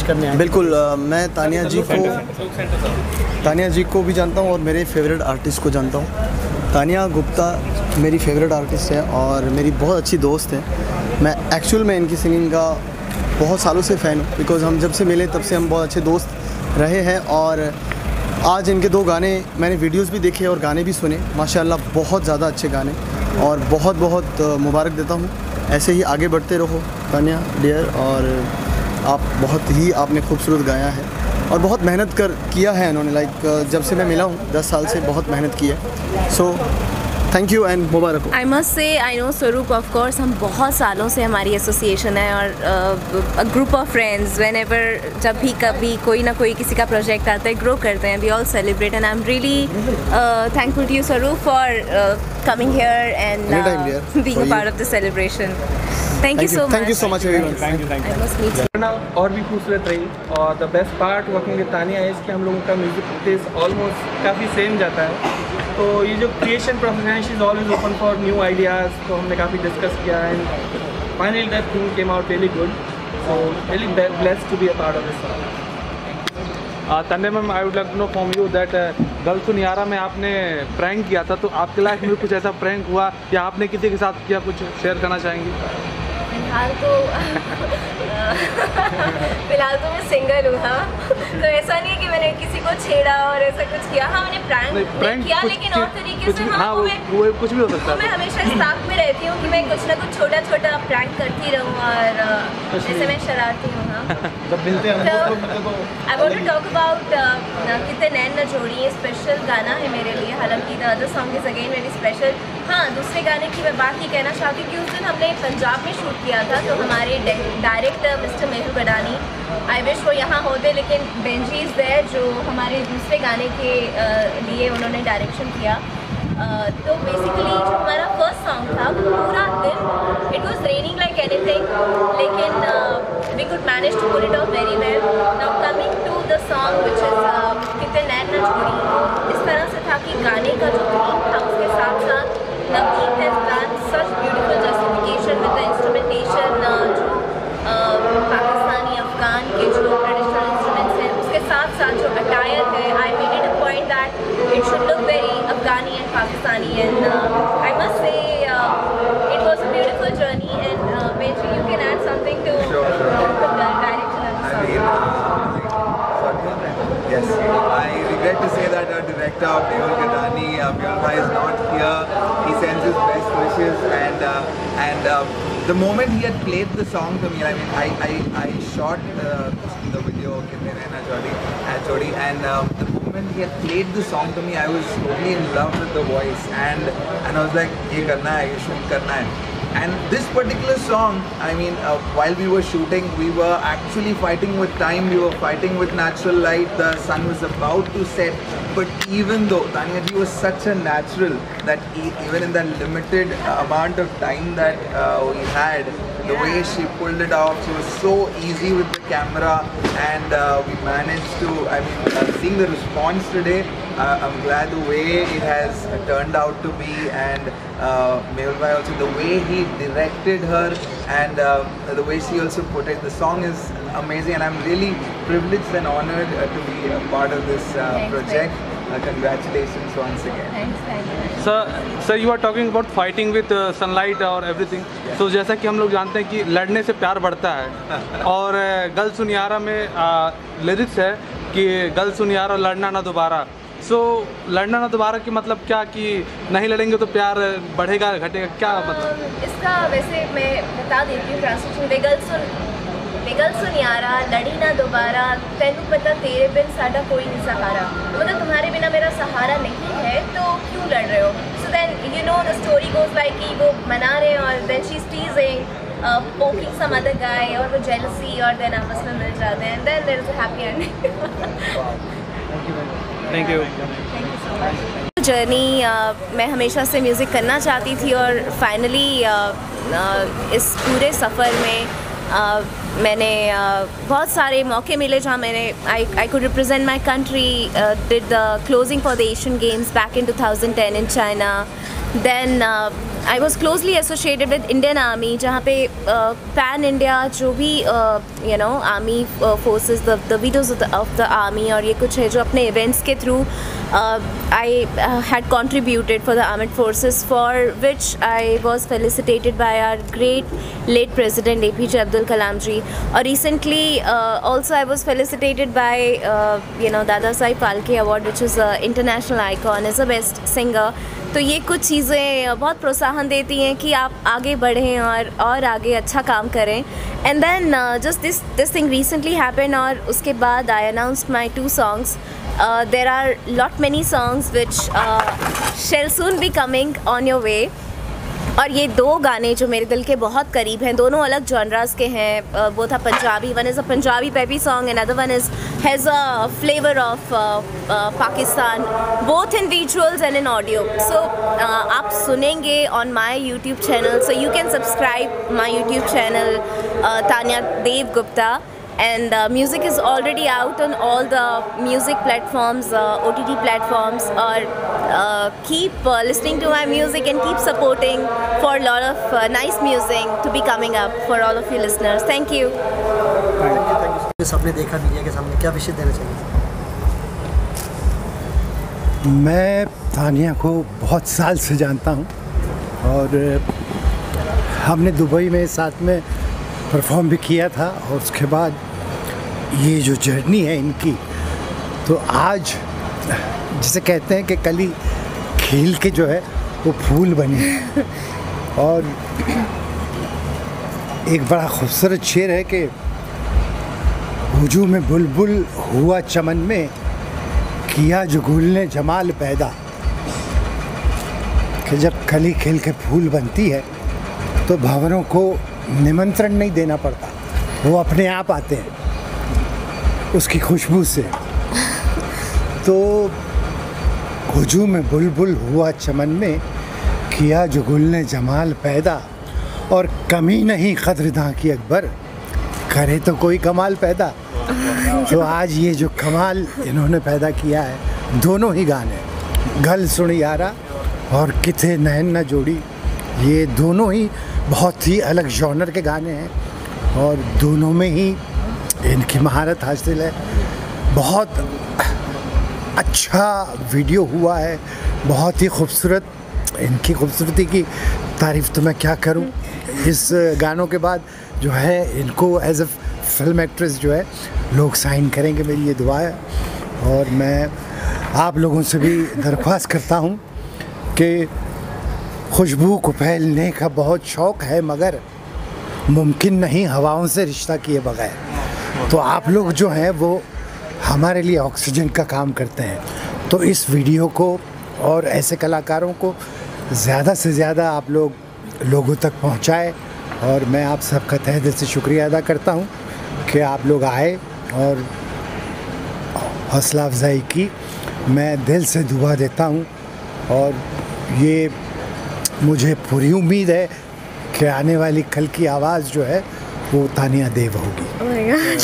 करने आए? बिल्कुल, मैं तानिया जी को भी जानता हूँ और मेरे फेवरेट आर्टिस्ट को जानता हूँ। तानिया गुप्ता मेरी फेवरेट आर्टिस्ट है और मेरी बहुत अच्छी दोस्त है। मैं एक्चुअल में इनकी सिंगिंग का बहुत सालों से फ़ैन हूँ, बिकॉज़ हम जब से मिले तब से हम बहुत अच्छे दोस्त रहे हैं। और आज इनके 2 गाने मैंने वीडियोस भी देखे और गाने भी सुने, माशाल्लाह बहुत ज़्यादा अच्छे गाने, और बहुत बहुत मुबारक देता हूँ। ऐसे ही आगे बढ़ते रहो तानिया डियर, और आप बहुत ही आपने खूबसूरत गाया है और बहुत मेहनत किया है इन्होंने। लाइक जब से मैं मिला हूँ 10 साल से बहुत मेहनत की है। सो थैंक यू एंड मुबारक हो। I must say I know स्वरूप, ऑफ कोर्स हम बहुत सालों से हमारी एसोसिएशन है और group of friends when ever जब भी कभी कोई ना कोई किसी का प्रोजेक्ट आता है ग्रो करते हैं, we all celebrate and I am really thankful to you Swaroop for coming here and being a part of the celebration. Thank you so much. Thank you so much everyone. Thank you. I must meet you. और भी खूबसूरत रही, और the best part working with Tania है कि हम लोगों का म्यूजिक टेस्ट ऑलमोस्ट काफ़ी सेम जाता है। तो ये जो क्रिएशन प्रोसेस है, she is always open for new ideas, तो हमने काफ़ी डिस्कस किया and finally that thing came out really good. So really blessed to be a part of this song. Tania ma'am, I would like to know from you that गल सुनियारा में आपने prank किया था, तो आपके लाइफ में कुछ ऐसा प्रैंक हुआ या आपने किसी के साथ किया, कुछ शेयर करना चाहेंगी? फिलहाल तो मैं सिंगल हूँ। हाँ, तो ऐसा नहीं है कि मैंने किसी को छेड़ा और ऐसा कुछ किया। हाँ, मैंने प्रैंक किया, लेकिन और तरीके से। हाँ, वो कुछ भी हो सकता है। मैं हमेशा इस ताक में रहती हूँ कि मैं कुछ ना कुछ छोटा छोटा प्रैंक करती रहूँ, और जैसे मैं शरारती हूँ। हाँ, जब मिलते हैं I want to talk about कितने नैन न जोड़ी, ये स्पेशल गाना है मेरे लिए। हालांकि the other song is again very special. हाँ, दूसरे गाने की मैं बात ही कहना चाहती हूँ कि उस दिन हमने पंजाब में शूट किया था, तो हमारे director mister Mayhew Gadani, I wish वो यहाँ होते, लेकिन बेंजी इज़ देयर जो हमारे दूसरे गाने के लिए उन्होंने डायरेक्शन किया। तो बेसिकली जो हमारा फर्स्ट सॉन्ग था, पूरा दिन it was raining like anything, लेकिन we could manage to pull it off very well. Now coming to the song which is Kitne नैन न जोड़ी, इस तरह से था कि गाने का जो थीम था उसके साथ साथ Navneet has done such beautiful justification with the instrumentation, जो पाकिस्तानी अफगान के जो ट्रेडिशनल इंस्ट्रूमेंट्स हैं, उसके साथ साथ जो अटायर है, I made it a point that it should look very Afghani and Pakistani, and I must say it was a beautiful journey. And Benji, you can add something to the direction of the song. Yes, I regret to say that our director, Mehul Gadani, Mehul Bhai is not here. He sends his best wishes, and the moment he had played the song to me, I mean, I shot the video Kitne Naina Jodi, and the moment he had played the song to me, I was totally in love with the voice, and I was like, ye karna hai, ye shoot karna hai. And this particular song, I mean, while we were shooting, we were actually fighting with time, we were fighting with natural light, the sun was about to set, but even though Tania ji was such a natural that even in that limited amount of time that we had, the way she pulled it off, she was so easy with the camera, and we managed to, I mean, seeing the response today, I'm glad the way it has turned out to be, and Mehul Bhai also, the way he directed her, and the way she also put it, the song is amazing, and I'm really privileged and honored to be a part of this project. Congratulations once again. Thanks. Sir, you are talking about fighting with sunlight और everything. So जैसा कि हम लोग जानते हैं कि लड़ने से प्यार बढ़ता है, और गल सुनियारा में लिरिक्स है कि गल सुनियारा लड़ना ना दोबारा। सो लड़ना ना दोबारा की मतलब क्या, कि नहीं लड़ेंगे तो प्यार बढ़ेगा घटेगा, क्या मतलब? इसका वैसे मैं बता देती हूँ ट्रांसलेशन। बेगल सुनियारा लड़ी ना दोबारा, तेनू पता तेरे बिन साडा कोई नहीं सहारा, मतलब तुम्हारे बिना मेरा सहारा नहीं है, तो क्यों लड़ रहे हो? So then you know the story goes like कि वो मना रहे हैं, और then she is teasing, poking some other guy, और वो जेलसी, और देन आपस में मिल जाते हैं, then there is a happy ending. Thank you so much. Journey मैं हमेशा से म्यूज़िक करना चाहती थी, और फाइनली इस पूरे सफ़र में मैंने बहुत सारे मौके मिले जहाँ मैंने I could represent my country, did the closing for the Asian Games back in 2010 in China, then I was closely associated with Indian Army, जहाँ पे पैन इंडिया जो भी you know army forces, the videos of the army और ये कुछ है जो अपने इवेंट्स के through I had contributed for the armed forces, for which I was felicitated by our great late President APJ Abdul Kalam ji. Or recently also I was felicitated by you know Dada Saheb Phalke Award, which is an international icon as a best singer. तो ये कुछ चीज़ें बहुत प्रोत्साहन देती हैं कि आप आगे बढ़ें और आगे अच्छा काम करें. And then just this thing recently happen, और उसके बाद I announced my 2 songs. There are lot many songs which shall soon be coming on your way. और ये 2 गाने जो मेरे दिल के बहुत करीब हैं, दोनों अलग जॉनरास के हैं. वो था Punjabi, one is a Punjabi peppy song, and other one is has a flavour of Pakistan, both in visuals and in audio. So आप सुनेंगे on my YouTube channel, so you can subscribe my YouTube channel Tania Dev Gupta. And music is already out on all the music platforms, OTT platforms. Or keep listening to my music and keep supporting for a lot of nice music to be coming up for all of you listeners. Thank you. सबने देखा media के सामने, क्या विशेष देना चाहिए? मैं तानिया को बहुत साल से जानता हूँ और हमने दुबई में साथ में परफॉर्म भी किया था. और उसके बाद ये जो जर्नी है इनकी, तो आज जिसे कहते हैं कि कली खिल के जो है वो फूल बनी. और एक बड़ा खूबसूरत शेर है कि हुजूम में बुलबुल हुआ चमन में, किया जो गुल ने जमाल पैदा. कि जब कली खिल के फूल बनती है तो भंवरों को निमंत्रण नहीं देना पड़ता, वो अपने आप आते हैं उसकी खुशबू से. तो हुजूम में बुलबुल हुआ चमन में, किया जो गुल ने जमाल पैदा. और कमी नहीं कद्रदां की अकबर, करे तो कोई कमाल पैदा. तो आज ये जो कमाल इन्होंने पैदा किया है, दोनों ही गाने गल सुन यारा और किथे नैन न जोड़ी, ये दोनों ही बहुत ही अलग जॉनर के गाने हैं और दोनों में ही इनकी महारत हासिल है. बहुत अच्छा वीडियो हुआ है, बहुत ही खूबसूरत. इनकी खूबसूरती की तारीफ़ तो मैं क्या करूं. इस गानों के बाद जो है इनको एज अ फिल्म एक्ट्रेस जो है लोग साइन करेंगे, मेरी ये दुआ है. और मैं आप लोगों से भी दरख्वास्त करता हूं कि खुशबू को फैलने का बहुत शौक़ है, मगर मुमकिन नहीं हवाओं से रिश्ता किए बगैर. तो आप लोग जो हैं वो हमारे लिए ऑक्सीजन का काम करते हैं. तो इस वीडियो को और ऐसे कलाकारों को ज़्यादा से ज़्यादा आप लोगों तक पहुंचाएं. और मैं आप सबका तहे दिल से शुक्रिया अदा करता हूं कि आप लोग आए और हौसला अफजाई की. मैं दिल से दुआ देता हूं और ये मुझे पूरी उम्मीद है कि आने वाली कल की आवाज़ जो है वो तानिया देव होगी.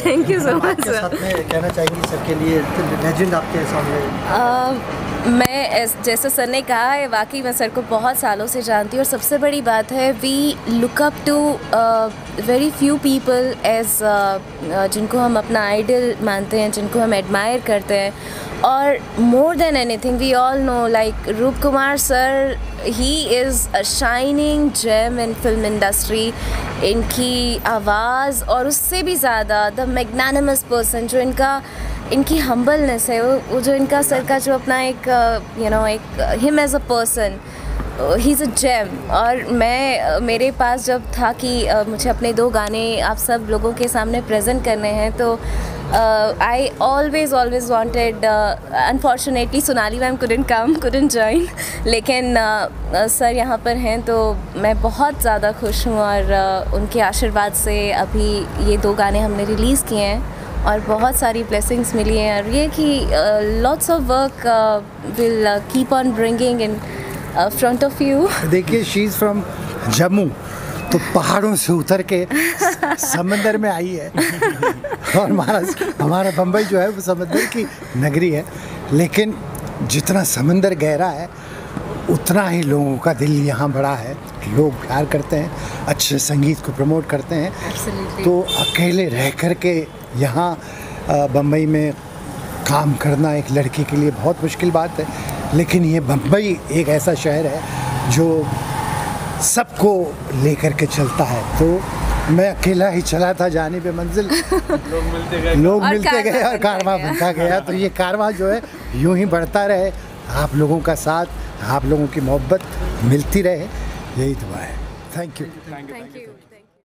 Thank you so much. साथ में कहना चाहेंगी सबके लिए, लेजेंड आपके सामने. मैं जैसे सर ने कहा है, वाकई मैं सर को बहुत सालों से जानती हूँ. और सबसे बड़ी बात है, we look up to very few people as जिनको हम अपना आइडल मानते हैं, जिनको हम एडमायर करते हैं. और more than anything we all know like Roop Kumar sir, he is a shining gem in film industry. इनकी आवाज़ और उससे भी ज़्यादा द मैग्नानिमस पर्सन, जो इनकी हम्बलनेस है, वो जो इनका सर का जो अपना एक एक him as a person, he is a gem. और मेरे पास जब था कि मुझे अपने 2 गाने आप सब लोगों के सामने प्रेजेंट करने हैं, तो I always wanted, unfortunately Sonali ma'am couldn't join, लेकिन सर यहाँ पर हैं तो मैं बहुत ज़्यादा खुश हूँ. और उनके आशीर्वाद से अभी ये 2 गाने हमने रिलीज़ किए हैं और बहुत सारी ब्लेसिंग्स मिली हैं. और ये कि lots of work will keep on bringing in front of you. देखिए, शी इज़ फ्रॉम जम्मू, तो पहाड़ों से उतर के समंदर में आई है. और हमारा बम्बई जो है वो समंदर की नगरी है, लेकिन जितना समंदर गहरा है उतना ही लोगों का दिल यहाँ बड़ा है, लोग प्यार करते हैं, अच्छे संगीत को प्रमोट करते हैं। तो अकेले रह कर के यहाँ बम्बई में काम करना एक लड़की के लिए बहुत मुश्किल बात है, लेकिन ये बम्बई एक ऐसा शहर है जो सबको लेकर के चलता है। तो मैं अकेला ही चला था जाने पे मंजिल, लोग मिलते गए और कारवां बनता गया। तो ये कारवां जो है यूं ही बढ़ता रहे, आप लोगों का साथ, आप लोगों की मोहब्बत मिलती रहे, यही दुआ है। Thank you.